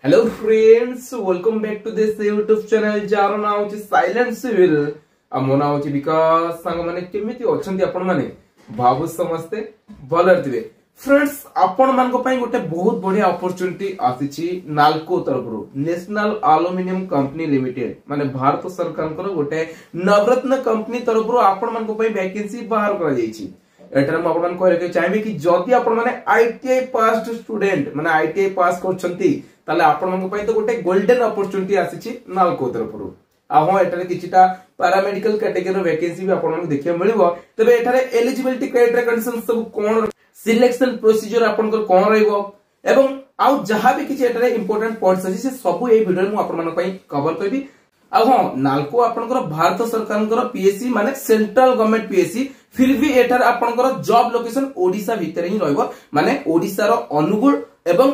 Hello friends, welcome back to this YouTube channel जार ना होची साइलेंट सिविल आ मो ना होची विकास। सांग माने केमिति अछंती आपण माने भाबु समस्ते भलर थिबे। फ्रेंड्स, आपण मान को पई गोटे बहुत बढ़िया अपॉर्चुनिटी आसीची नालको तरफरु, नेशनल एल्युमिनियम कंपनी लिमिटेड माने भारत सरकार को गोटे नवरत्न कंपनी तरफरु आपण मान को पई वैकेंसी बाहर करा जाईची। एटर म आपण कहले चाहिबे कि जदी आपण माने आईटीआई पास स्टूडेंट माने आईटीआई पास करछंती ताले आपण मन पई तो गोटे गोल्डन अपॉर्चुनिटी आसीची नालको तरफरु। आहो एटारे किछिटा पैरामेडिकल कैटेगरी वैकेंसी भी आपण मन देखिया मिलिबो। तबे एटारे एलिजिबिलिटी क्राइटेरिया कंडीशन सब कोन, सिलेक्शन प्रोसीजर आपण को कोन रहइबो एवं आउ जहां भी किछि एटारे इंपोर्टेंट पॉइंट्स अछि से सब ए वीडियो में आपण मन पई कवर करबी। आ हां, नालको आपनकर भारत सरकार पीएससी माने सेंट्रल गवर्नमेंट पीएससी, फिर भी एटार आपनकर जॉब लोकेशन ओडिशा भीतर ही रहइबो माने ओडिसा रो अनुगुल एवं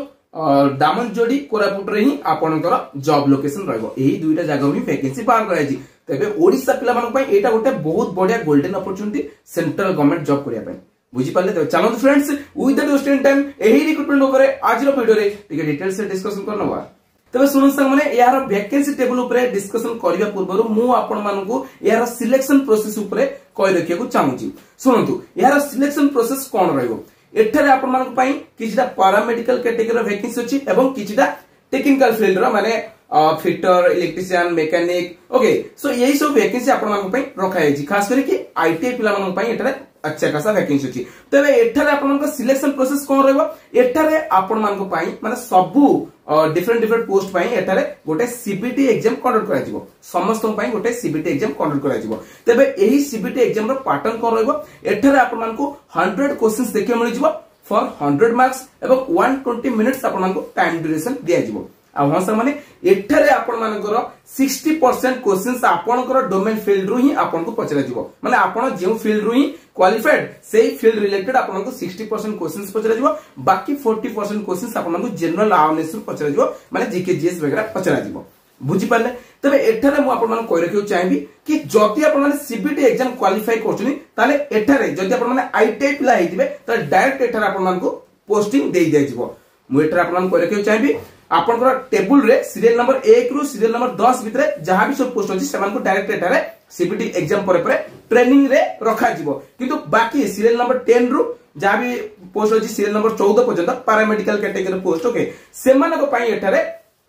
दामनजोड़ी कोरापुट रे ही आपनकर जॉब लोकेशन रहइबो। एही दुईटा जगह में वैकेंसी बाहर करायछि। तबे ओडिशा पिला मानक पई एटा गोटे बहुत बढ़िया golden opportunity central government job करिया पई। बुझी पाले तो चलो फ्रेंड्स, विदाउट वेस्टिंग टाइम एही रिक्रूटमेंट ऊपर आज रो वीडियो रे टिके डिटेल से डिस्कशन करनवा। तबे सुन संग माने यार वैकेंसी टेबल ऊपर डिस्कशन करिया पूर्व मु आपण मानकू यार सिलेक्शन प्रोसेस ऊपर कहि रखिया को चाहूची। सुनंतु यार सिलेक्शन प्रोसेस कोन रहइबो। एठारे आपण मानक पई किछटा पैरामेडिकल कैटेगरी वैकेंसी अछि एवं किछटा टेक्निकल फील्ड रो माने फिटर, इलेक्ट्रिशियन, मैकेनिक, ओके। सो यही सब वैकेंसी आपण मानक पई रखा है जी, खास करके आईटीआई पिला मानक पई एठारे अच्छा खासा वैकेंसी अछि। तबे एठारे आपण मानक सिलेक्शन प्रोसेस कोन रहइबो। एठारे आपण मानक पई माने सबु डिफरेंट पोस्ट पई एठारे गोटे सीबीटी एग्जाम कंडक्ट करा जिवो। समस्त पई गोटे सीबीटी एग्जाम कंडक्ट करा जिवो। तबे एही सीबीटी एग्जाम रो पैटर्न कोन रहइबो। एठारे आपण मानक 100 क्वेश्चंस देखियो मिल जिवो फॉर 100 मार्क्स एवं 120 मिनिट्स आपण मानक टाइम ड्यूरेशन दिया जिवो। आ हां सर माने एठारे आपण मानकर 60% क्वेश्चंस आपनकर डोमेन फील्ड रु ही आपन को पचरा जिवो। माने आपण जे फील्ड रु ही क्वालिफाइड सेही फील्ड रिलेटेड आपन को 60% क्वेश्चंस पचरा जिवो। बाकी 40% क्वेश्चंस आपन को जनरल अवेयरनेस रु पचरा जिवो, माने जीके जीएस वगैरह पचरा जिवो। बुझी पाले। तबे एठारे मु आपन मान कहि रखियो चाहिबी कि जति आपन माने सीबीटी एग्जाम क्वालिफाई करछनी ताले एठारे जति आपन माने आईटीआई पिला हेतिबे त डायरेक्ट एठारे आपन मान को पोस्टिंग देई जाय जिवो। मु एठारे आपन मान कहि रखियो चाहिबी आपनकर टेबल रे सीरियल नंबर 1 रु सीरियल नंबर 10 भितरे जहां भी सब पोस्ट अछि समान को डायरेक्ट एठारे सीबीटी एग्जाम परे ट्रेनिंग रे रखा जिवो। किंतु बाकी सीरियल नंबर 10 रु जहां भी पोस्ट अछि सीरियल नंबर 14 पर्यंत पैरामेडिकल कैटेगरी पोस्ट, ओके, सेमान को पई एठारे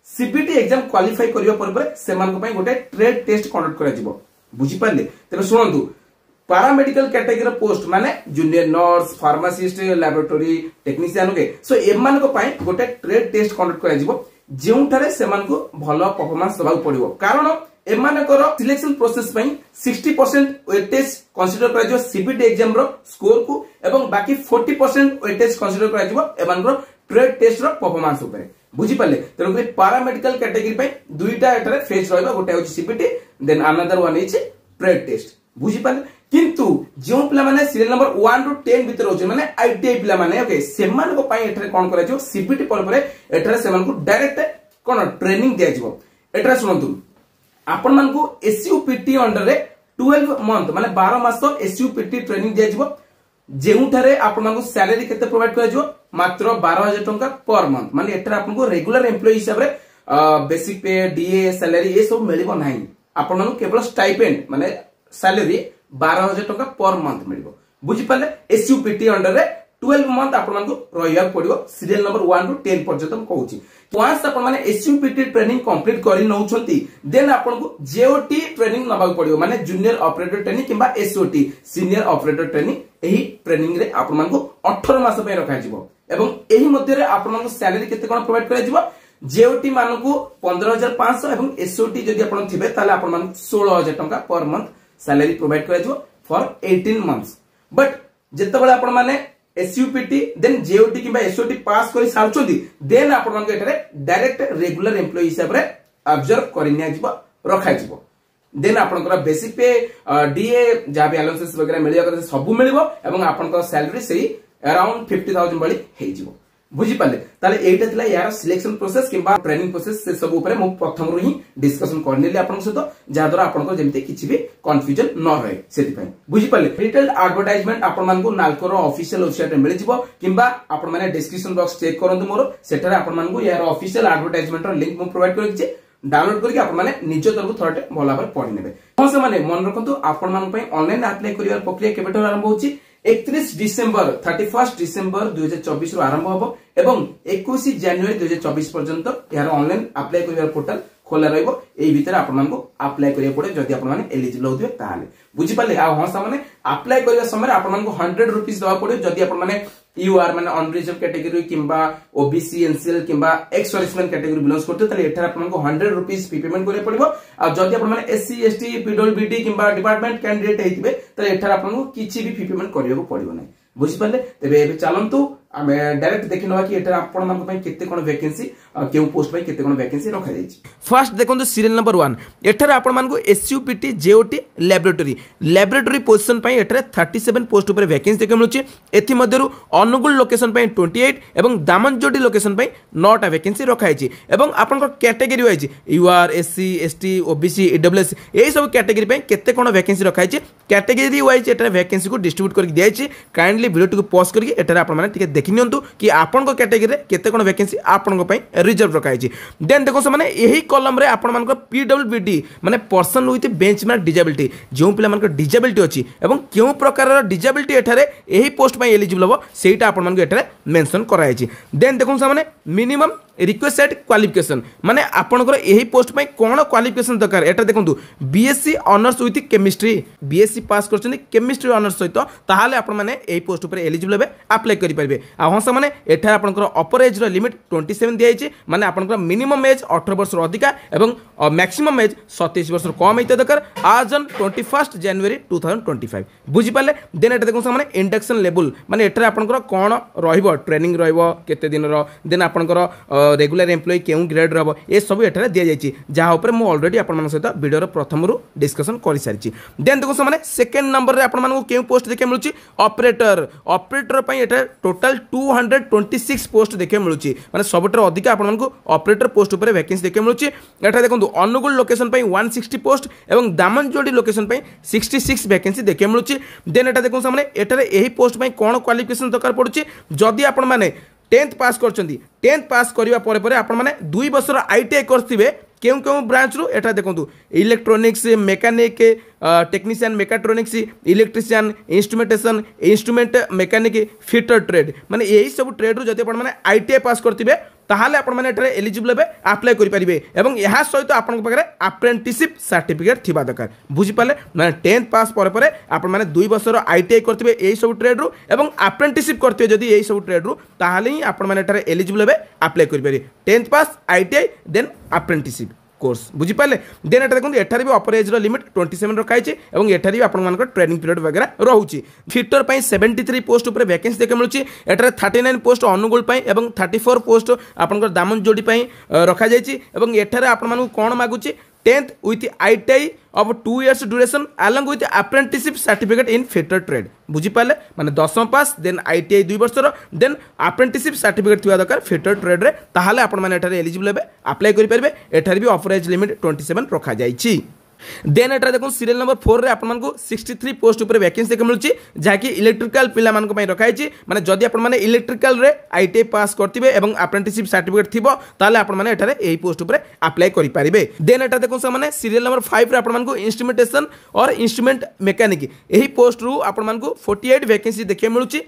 सीबीटी एग्जाम क्वालिफाई करियो परे सेमान को पई गोटे ट्रेड टेस्ट कंडक्ट करा जिवो। बुझी पाले। तबे सुनंतु पैरामेडिकल कैटेगरी पोस्ट माने junior nurse, pharmacist, laboratory technician, okay. So एमान को पई गोटे ट्रेड टेस्ट कंडक्ट करा जिवो जेउठारे सेमान को भलो परफॉर्मेंस दबा पड़िबो। कारण एमानकर सिलेक्शन प्रोसेस पई 60% वेटेज कंसीडर करा जिवो सीबीटी एग्जाम रो स्कोर को एवं बाकी 40% वेटेज कंसीडर करा जिवो एमानकर ट्रेड टेस्ट रो परफॉर्मेंस ऊपर। बुझी पाले। तेनु पैरामेडिकल कैटेगरी पई दुईटा एटारे फेज रहइबा, गोटे होची CBT then another one is trade test. बुझी पाले। किंतु जो पिला माने सीरियल नंबर 1 टू 10 भीतर होचे माने आईटीआई पिला माने, ओके, सेमान को पई एठारे कोन करा जिवो सीबीटी पर एठारे सेमान को डायरेक्ट कोन ट्रेनिंग दिया जिवो। एठारे सुनंतु आपण मान को एसयूपीटी अंडर रे 12 मंथ माने 12 मास एसयूपीटी ट्रेनिंग दिया जिवो। जेउठारे आपण मान को सैलरी केते प्रोवाइड करा जिवो मात्र 12000 टंका पर मंथ। माने एठारे आपण को रेगुलर एम्प्लॉय हिसाब रे बेसिक पे, डीए, सैलरी ए सब मिलिबो नाही। आपण मान केवल स्टाइपेंड माने सैलरी 12000 टंका पर मंथ मिलिबो। बुझी पाले। एसयूपीटी अंडर रे 12 मंथ आपण मान को रहिया पड़िबो सीरियल नंबर 1 टू 10 पर्यंत हम कहूची। वंस आपण माने एसयूपीटी ट्रेनिंग कंप्लीट करि नउछंती देन आपण को जेओटी ट्रेनिंग नबा पड़िबो माने जूनियर ऑपरेटर ट्रेनिंग किबा एसओटी सीनियर ऑपरेटर ट्रेनिंग। एही ट्रेनिंग रे आपण मान को 18 मास पे रखा जिवो एवं एही मध्ये रे आपण मान को सैलरी केते कोन प्रोवाइड करा जिवो। जेओटी मान को 15500 एवं एसओटी जदि आपण थिबे ताले आपण मान 16000 टंका पर मंथ सैलरी प्रोवाइड करा जिवो फॉर 18 मंथ्स। बट जेतेबेले आपण माने एसयूपीटी देन जेओटी किबा एसओटी पास करि सारचोंती देन आपण मान को एठारे डायरेक्ट रेगुलर एम्प्लॉय हिसाब रे ऑब्जर्व करिनिया जिवो रखा जिवो। देन आपनकर बेसिक पे, डीए जहां भी अलाउंसेस वगैरह मिलिया करे सब मिलिबो एवं आपनकर सैलरी सेही अराउंड 50000 बळी हे जिवो। बुझिपारे ताले एटा थिला यार सिलेक्शन प्रोसेस किबा ट्रेनिंग प्रोसेस से सब ऊपर मु प्रथम ही डिस्कशन करनेली आपन सहित जा द्वारा आपन जेमते किछि भी कंफ्यूजन न रहे सेति पय बुझिपारे डिटेल एडवर्टाइजमेंट आपन मान को नालकोर ऑफिशियल वेबसाइट रे मिल जिवो किबा आपन माने डिस्क्रिप्शन बॉक्स चेक करंतु मोर सेटारे आपन मान को यार ऑफिशियल एडवर्टाइजमेंट रो लिंक मु प्रोवाइड करि छि डाउनलोड करके आपन माने निज तरफ थरटे भला भाबे पढि नेबे से माने मन रखंतु आपन मान पय ऑनलाइन अप्लाई करिवार प्रक्रिया केबेठो आरंभ होछि 31 डिसेंबर 31 डिसेंबर 2024 रु आरंभ होबो एवं 21 जनवरी 2024 पर्यंत यार ऑनलाइन अप्लाई करिवार पोर्टल खोला रहइबो एई भितर आपन मान को अप्लाई करिया पड़े जदि आपन माने एलिजिबल होथिबे ताहाले बुझि पाले आ हंसा माने अप्लाई करिया समय आपन मान को 100 रुपीस दवा पड़े जदि आपन माने यू आर माने अनरिजर्व कैटेगरी किंबा ओबीसी एनसीएल किंबा एक्स सर्विसमैन कैटेगरी बिलोंग्स करते ताले एठार आपन को 100 रुपीस फी पेमेंट करिया पड़िबो आ जदि आपन माने एससी एसटी पीडब्ल्यूडी किंबा डिपार्टमेंट कैंडिडेट हेतिबे ताले एठार आपन को किछि भी फी पेमेंट करियो पड़िबो नै बुझि पाले तेबे एबे चलंतु आमे डायरेक्ट देखिनवा कि एठार आपन मान पय केते कोन वैकेंसी केउ पोस्ट पय केते कोन वैकेंसी रखा जाई छी फर्स्ट देखंतु सीरियल नंबर 1 एठार आपन मान को एसयूपीटी जेओटी लैबोरेटरी पोजीशन पय एठार 37 पोस्ट ऊपर वैकेंसी देखे मिलुची एथि मध्यरु अनुगुल लोकेशन पय 28 एवं दामनजोडी लोकेशन पय 9 टा वैकेंसी रखा जाई छी एवं आपन को category wise UR SC ST OBC EWS एई सब कैटेगरी पय केते कोन वैकेंसी रखा जाई छी कैटेगरी वाइज एठार वैकेंसी को डिस्ट्रीब्यूट करके दिया छी काइंडली वीडियो को पॉज करके एठार आपन माने ठीक देखि नियंतु कि आपन को कैटेगरी रे केते कोन वैकेंसी आपन को पय रिजर्व रखा जाई देन देखो से माने एही कॉलम रे आपन मान को पीडब्ल्यूडी माने पर्सन विथ बेंचमार्क डिसेबिलिटी जो पिला मान को डिसेबिलिटी अछि एवं केउ प्रकार रो डिसेबिलिटी एठारे एही पोस्ट पय एलिजिबल हो सेटा आपन मान को एठारे मेंशन करा जाई देन देखो से माने मिनिमम रिक्वेस्टेड क्वालिफिकेशन माने आपनकर एही पोस्ट पय कोन क्वालिफिकेशन दरकार एटा देखंतु BSc honours with chemistry BSc pass करछन केमिस्ट्री ऑनर्स सहित ताहाले आपन माने एही पोस्ट ऊपर एलिजिबल हेबे अप्लाई करि परिबे आ हंस माने एठा आपनकर अपर एज रो लिमिट 27 दिया छि माने आपनकर मिनिमम एज 18 वर्ष रो अधिका एवं मैक्सिमम एज 27 वर्ष रो कम हेते दरकार आज ऑन 21 जनवरी 2025 बुझि पाले देन एटा देखो माने इंडक्शन लेवल माने एठा आपनकर कोन रहिबो ट्रेनिंग रहिबो केते दिन रो देन आपनकर रेगुलर एम्प्लॉय केउ ग्रेड रहबो ए सब एठारे दिया जाई छि जहा ऊपर मु ऑलरेडी आपन मन सहित वीडियो रो प्रथम रु डिस्कशन करि सारि छि देन देखो माने सेकंड नंबर रे आपन मन को केउ पोस्ट देखे मिलुछि ऑपरेटर पय एठा टोटल 226 पोस्ट देखे मिलुछि माने सबटर अधिक आपन मन को ऑपरेटर पोस्ट ऊपर वैकेंसी देखे मिलुछि एठा देखंतु अनुगुल लोकेशन पय 160 पोस्ट एवं दामनजोडी लोकेशन पय 66 वैकेंसी देखे मिलुछि देन एठा देखो माने एठारे एही पोस्ट पय कोन क्वालिफिकेशन दरकार पडुछि जदि आपन माने 10th पास करछंती 10th पास करिवा परे परे आपन माने 2 वर्षर आईटीआई करथिबे केउ केउ ब्रांच रु एटा देखंतु electronics mechanic technician mechatronics electrician instrument mechanic fitter trade माने एही सब ट्रेड रु जति आपन माने आईटीआई पास करथिबे ताहाले आपन माने एटारे एलिजिबल हेबे अप्लाई करि परिबे एवं एहा सहित आपन पाखरे अप्रेंटिसशिप सर्टिफिकेट थिबा दरकार बुझि पाले माने 10th पास परे परे आपन माने 2 वर्षर आईटीआई करथिबे एही सब ट्रेड रु एवं अप्रेंटिसशिप करथिबे जदि एही सब ट्रेड रु ताहाले ही आपन माने एटारे एलिजिबल हेबे अप्लाई करि परिबे 10th पास आईटीआई देन अप्रेंटिसशिप कोर्स बुझि पाले देन एटा देखंतु एठारे भी अपर एज रो लिमिट 27 रखाई छि एवं एठारे भी आपन मानकर ट्रेनिंग पीरियड वगैरह रहउछि फिटर पय 73 पोस्ट ऊपर वैकेंसी देखे मिलुछि एठारे 39 पोस्ट अनुगुल पय एवं 34 पोस्ट आपनकर दामनजोडी पय रखा जाय छि एवं एठारे आपन मानकु कोन मागुछि 10th with ITI of 2 years duration along with apprenticeship certificate in fitter trade बुझि पाले माने 10th पास देन ITI 2 वर्षर देन apprenticeship certificate थिबा दरकार fitter trade रे ताहाले आपन माने एठारे एलिजिबल हेबे अप्लाई करि परिबे एठारे भी ऑफर एज लिमिट 27 रखा जाय छि देन एटा देखो सीरियल नंबर 4 रे आपन मानको 63 पोस्ट ऊपर वैकेंसी देखे मिलुछि जाकी इलेक्ट्रिकल पिला मानको पय रखाई छि माने जदि आपन माने इलेक्ट्रिकल रे आईटीआई पास करथिबे एवं अप्रेंटिसशिप सर्टिफिकेट थिबो ताले आपन माने एटारे एही पोस्ट ऊपर अप्लाई करि परिबे देन एटा देखो माने सीरियल नंबर 5 रे आपन मानको इंस्ट्रूमेंटेशन और इंस्ट्रूमेंट मैकेनिक एही पोस्ट रु आपन मानको 48 वैकेंसी देखे मिलुछि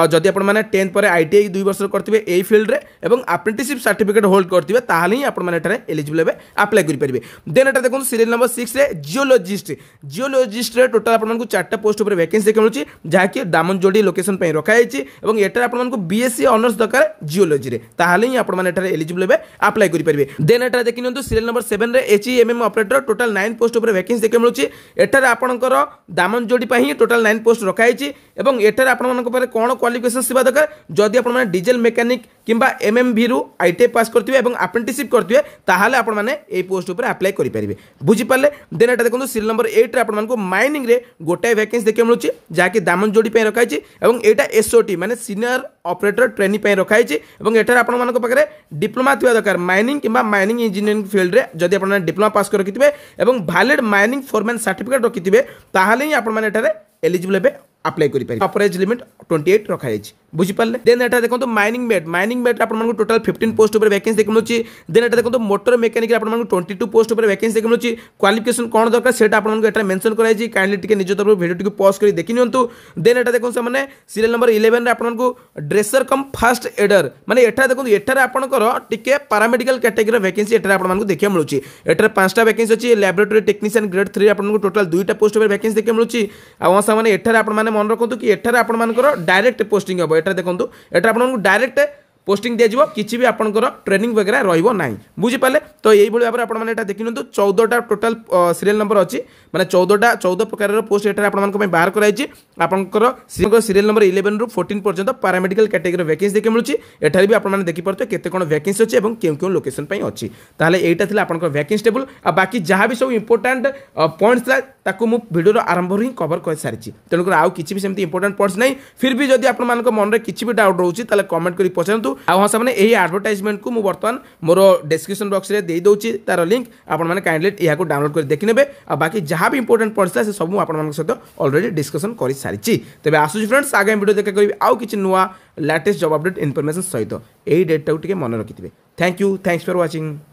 जदि आपण माने 10th पर आईटीआई 2 वर्ष करथिबे एई फील्ड रे एवं अप्रेंटिसशिप सर्टिफिकेट होल्ड करथिबे ताहाले ही आपण माने एटारे एलिजिबल हेबे अप्लाई करि परिबे देन एटा देखो सीरियल नंबर 6 रे जियोलॉजिस्ट रे टोटल आपण मानको 4टा पोस्ट ऊपर वैकेंसी देखे मिलुछि जाकी दामनजोडी लोकेशन पय रखा जायछि एवं एटारे आपण मानको बीएससी ऑनर्स दरकार जियोलॉजी रे ताहाले ही आपण माने एटारे एलिजिबल हेबे अप्लाई करि परिबे देन एटा देखिनंतु सीरियल नंबर 7 रे एचईएमएम ऑपरेटर टोटल 9 पोस्ट ऊपर वैकेंसी देखे मिलुछि एटारे आपणकर दामनजोडी पय ही टोटल 9 पोस्ट रखा जायछि एवं एटारे आपण मानको पर कोन कौन क्वालिफिकेशन थिबा दरकार जदि आपण माने डीजल मैकेनिक किंबा एमएमवी रु आईटीआई पास करथिबे एवं अप्रेंटिसशिप करथिबे ताहाले आपण माने ए पोस्ट ऊपर अप्लाई करि परिबे बुझी पाले देन एटा देखो सीरियल नंबर 8 रे आपण मानको माइनिंग रे गोटे वैकेंसी देखि मिलुची जाकि दामनजोड़ी पे रखाई छि एवं एटा एसओटी माने सीनियर ऑपरेटर ट्रेनी पे रखाई छि एवं एटार आपण मानको पाखरे डिप्लोमा थिबा दरकार माइनिंग किंबा माइनिंग इंजीनियरिंग फील्ड रे जदि आपण माने डिप्लोमा पास कर रखिथिबे एवं वैलिड माइनिंग फोरमैन सर्टिफिकेट रखिथिबे ताहाले ही आपण माने एटारे एलिजिबल हेबे अप्लाई करि पारि अपर एज लिमिट 28 रखा जायछि बुझी पाले देन एटा देखंतु माइनिंग मेट आपण मानको टोटल 15 पोस्ट ऊपर वैकेंसी देखि मिलुची देन एटा देखंतु मोटर मैकेनिक आपण मानको 22 पोस्ट ऊपर वैकेंसी देखि मिलुची क्वालिफिकेशन कोन दरकार सेटा आपण मानको एटा मेंशन कराई छि काइंडली टिके निज तरफ वीडियो टिके पॉज करी देखि नियंतु देन एटा देखंतु माने सीरियल नंबर 11 रे आपण मानको ड्रेसर कम फास्ट एडर माने एटा देखंतु एटारे आपणकर टिके पैरामेडिकल कैटेगरी वैकेंसी एटारे आपण मानको देखि मिलुची एटारे 5टा वैकेंसी अछि लैबोरेटरी टेक्नीशियन ग्रेड 3 आपण मानको टोटल 2टा पोस्ट ऊपर वैकेंसी देखि मिलुची आ वसा माने एटारे आपण माने मन रखंतु कि एटारे आपण मानकर डायरेक्ट पोस्टिंग हो एटा देखंतु एटा आपण डायरेक्ट पोस्टिंग दिया जिवो किछि भी आपनकर ट्रेनिंग वगैरह रहिबो नाही बुझी पाले तो एई भली भाबरे आपण माने एटा देखि नंतु 14टा टोटल सीरियल नंबर अछि माने 14 प्रकार पोस्ट एटा आपण मानक बाहर कराई छि आपनकर सीरियल नंबर 11 रु 14 पर्यंत पैरामेडिकल कैटेगरी वैकेंसी देखि मिलुछि एठारे भी आपण माने देखि परते केते कोन वैकेंसी अछि एवं केउ केउ लोकेशन पई अछि ताले एटा थिला आपनकर वैकेंसी टेबल आ बाकी जहां भी सब इंपोर्टेंट पॉइंट्स थिला ताकू मु वीडियो आरंभ हि कवर कर सारिछि तेनु कर आउ किछि भी सेमति इंपोर्टेंट पॉइंट्स नै फिर भी जदि आपण मानक मन रे किछि भी डाउट रहउछि ताले कमेंट करी पछंतु आ हाँ से यही एडवर्टाइजमेंट को मुझे बर्तमान मोर डिस्क्रिप्शन बॉक्स रे दे दूची तार लिंक आपण माने काइंडली या को डाउनलोड कर देखि नेबे आ बाकी जहां भी इंपोर्टेंट पॉइंट्स से सब आपण मानक सहित ऑलरेडी डिस्कशन कर सारिछि तबे आसुची फ्रेंड्स आगे वीडियो देखा करी आउ किछि नुवा लेटेस्ट जॉब अपडेट इन्फॉर्मेशन सहित एही डेट टाउ टिके मन रखिथिबे thank you thanks for watching.